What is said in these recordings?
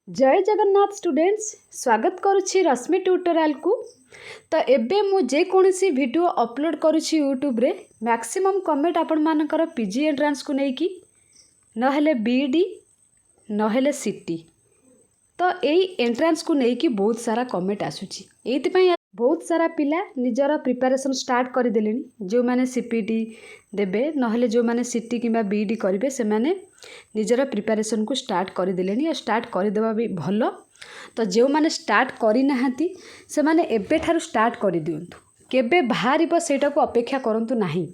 जय जगन्नाथ स्टूडेंट्स स्वागत करुछि रश्मि ट्यूटोरियल को। तो एबे मु जे कोनसी वीडियो अपलोड करुछि यूट्यूब रे मैक्सिमम कमेंट आपण मानकर पीजी एंट्रेंस को नेकी नहेले बीडी नहेले सीटी तो यही एंट्रेंस को नेकी बहुत सारा कमेंट आसुछि। एइति बहुत सारा पिला निजर प्रिपरेशन स्टार्ट कर देले। जो माने सीपीटी देबे नहेले जो माने सीटी किंबा बीडी करिवे से माने निजर प्रिपरेशन को स्टार्ट कर देले या स्टार्ट कर देबा भी भलो। तो जो माने स्टार्ट करि नाहंती से माने एबे ठारू स्टार्ट कर दियंतु। केबे बाहरिबो सेटा को अपेक्षा करंतु नाही।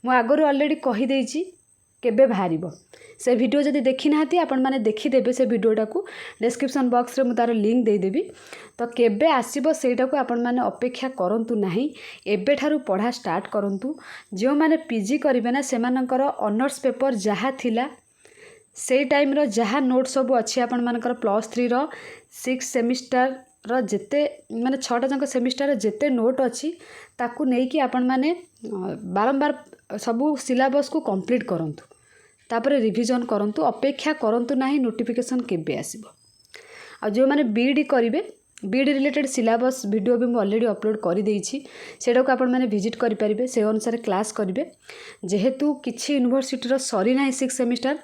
मु आगरु ऑलरेडी कहि देइछि केबे बाहरिबो से वीडियो जदि देखि नाहंती आपण माने देखि देबे से वीडियोटा को डिस्क्रिप्शन बॉक्स रे मु तार लिंक दे देबी। तो केबे आसीबो सेटा को आपण माने अपेक्षा करंतु नाही। एबे ठारू पढ़ा स्टार्ट करंतु। जो माने पीजी करिवे ना से मानकर ऑनर्स पेपर जहा थिला से टाइम रो जहा नोट सब अछि आपण मानकर +3 रो 6 सेमिस्टर रो जेते माने 6टा जंक सेमिस्टर जेते नोट अछि ताकू नै कि आपण माने बारंबार सब सिलेबस को कंप्लीट करंतु। तापरे रिवीजन करंतु। अपेक्षा करंतु नाही नोटिफिकेशन केबे आसीबो। आ जो माने बीडी करिवे बीडी रिलेटेड सिलेबस वीडियो भी मैं ऑलरेडी अपलोड कर देइछि। सेटा को आपण माने विजिट करि परिबे से अनुसार क्लास करिवे। जेहेतु किछि यूनिवर्सिटी रो सरी नाही 6 सेमिस्टर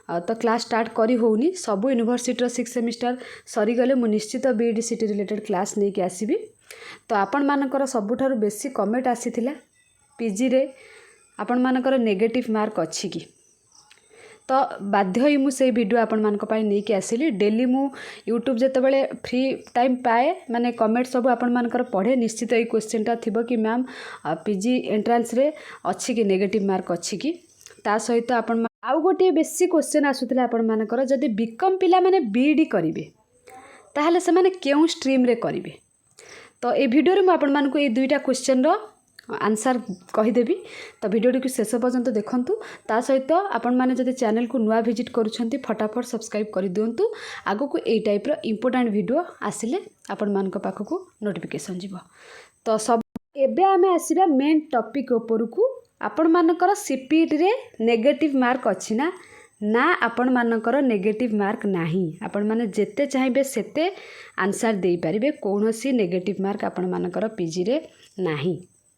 तो क्लास स्टार्ट करी होउनी। सब यूनिवर्सिटी रो 6 सेमिस्टर सरी गले मु निश्चित बीडी सीटी रिलेटेड क्लास नै कि आसीबी। तो आपण मानकर सबुठारु बेसी कमेंट आसीथिला पीजी रे आपण मानकर नेगेटिव मार्क अछि कि तो बाध्य ही मुझे वीडियो आपण मान नहीं कि आसिली। डेली मु यूट्यूब जिते बड़े फ्री टाइम पाए माने कमेंट सब आपण मानकर पढ़े निश्चित ये क्वेश्चनटा थिबो कि मैम पीजी एंट्रेंस रे अच्छी कि नेगेटिव मार्क अच्छी कि ता सहित आपण आउ गोटे बेसी क्वेश्चन आसुतला आपण मानकर जदि बीकॉम पिला माने बीडी करिवे ताहले से माने केउ स्ट्रीम रे करिवे। तो ए वीडियो रे मु आपण मानकु ए दुईटा क्वेश्चन रो आंसर कहीदेवी। तो वीडियो को शेष पर्यंत देखंतु। ता सहित आपण माने जदि चैनल को नुआ विजिट करूछंती फटाफट सब्सक्राइब कर दियंतु। आगो को ए टाइप रो इंपोर्टेंट वीडियो आसिले आपण मान को पाख को नोटिफिकेशन जीवो। तो सब एबे आमे आसीबा मेन टॉपिक ऊपर को। आपण मानकर सीपीटी रे नेगेटिव मार्क अछि ना ना आपण मानकर नेगेटिव मार्क नाही। आपण माने जेते चाहिबे सेते आंसर देई परिबे। कोनोसी नेगेटिव मार्क आपण मानकर पीजी रे नाही।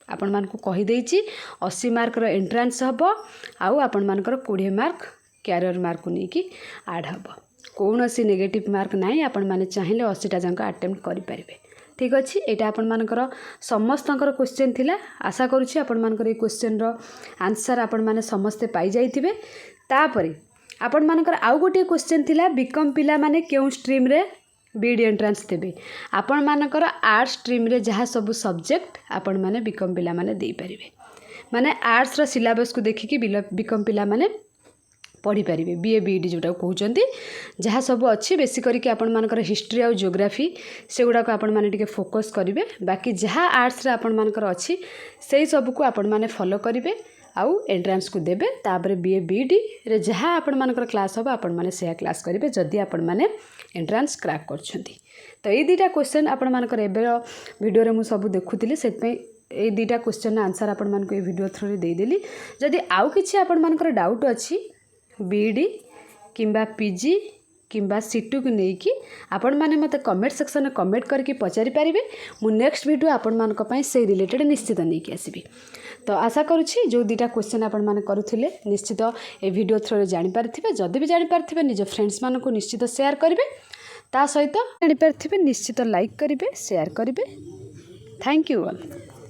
आपण मान को कही देइछि 80 मार्क रो एंट्रेंस हबो आउ आपण मानकर 20 मार्क कैरियर मार्क को नेकी ऐड हबो। कोनोसी नेगेटिव मार्क नाही। आपण माने चाहिले 80टा जंक अटेम्प्ट करि परिबे। ठीक अछि। एटा आपण मानकर समस्तंकर क्वेश्चन थिला। आशा करूछि आपण मानकर ए क्वेश्चन रो आंसर आपण माने समस्त पाई जाइथिबे। तापरे आपण मानकर आउ गोटे क्वेश्चन थिला बीकॉम पिला माने केउ स्ट्रीम रे बीडी एंट्रेंस देबे। आपण मानकर आर्ट्स स्ट्रीम रे जहाँ सब सब्जेक्ट आपण माने बीकॉम पिला माने देई परिबे। माने आर्ट्स रो सिलेबस को देखिकी बीकॉम पिला माने पढ़ी परिबे। बीए बीडी जोटा कहउचंती जहाँ सब अच्छी बेसी करी कि आपण मानकर हिस्ट्री और ज्योग्राफी से गुडा को आपण माने टिके फोकस करिवे। बाकी जहाँ आर्ट्स रे आपण मानकर अच्छी सेही सब को आपण माने फॉलो करिवे आउ एंट्रेंस को देबे। तापर बीए बीडी रे जहाँ आपण मानकर क्लास होबा आपण माने सेहा क्लास करिवे जदि आपण माने एंट्रेंस क्रैक करछंती। तो ये दुईटा क्वेश्चन आपण मानकर एबे वीडियो रे मु सब देखुतिली सेत पे ए दुईटा क्वेश्चन आंसर आपण मानको ए वीडियो थ्रू रे देई देली। जदि आउ किछि आपण मानकर डाउट अछि बीडी किंबा पीजी किंबा सीटू को नेकी आपण माने मते कमेंट सेक्शन में कमेंट करके पचारि पारिबे। मु नेक्स्ट वीडियो आपण मानक पई से रिलेटेड निश्चित नेकी आसीबी। तो आशा करुछि जो दुईटा क्वेश्चन आपण माने करूथिले निश्चित ए वीडियो थ्रू रे जानि पारथिबे। जदि भी जानि पारथिबे निज फ्रेंड्स मानको निश्चित शेयर करिवे। ता सहित जानि पारथिबे निश्चित लाइक करिवे शेयर करिवे। Thank you all.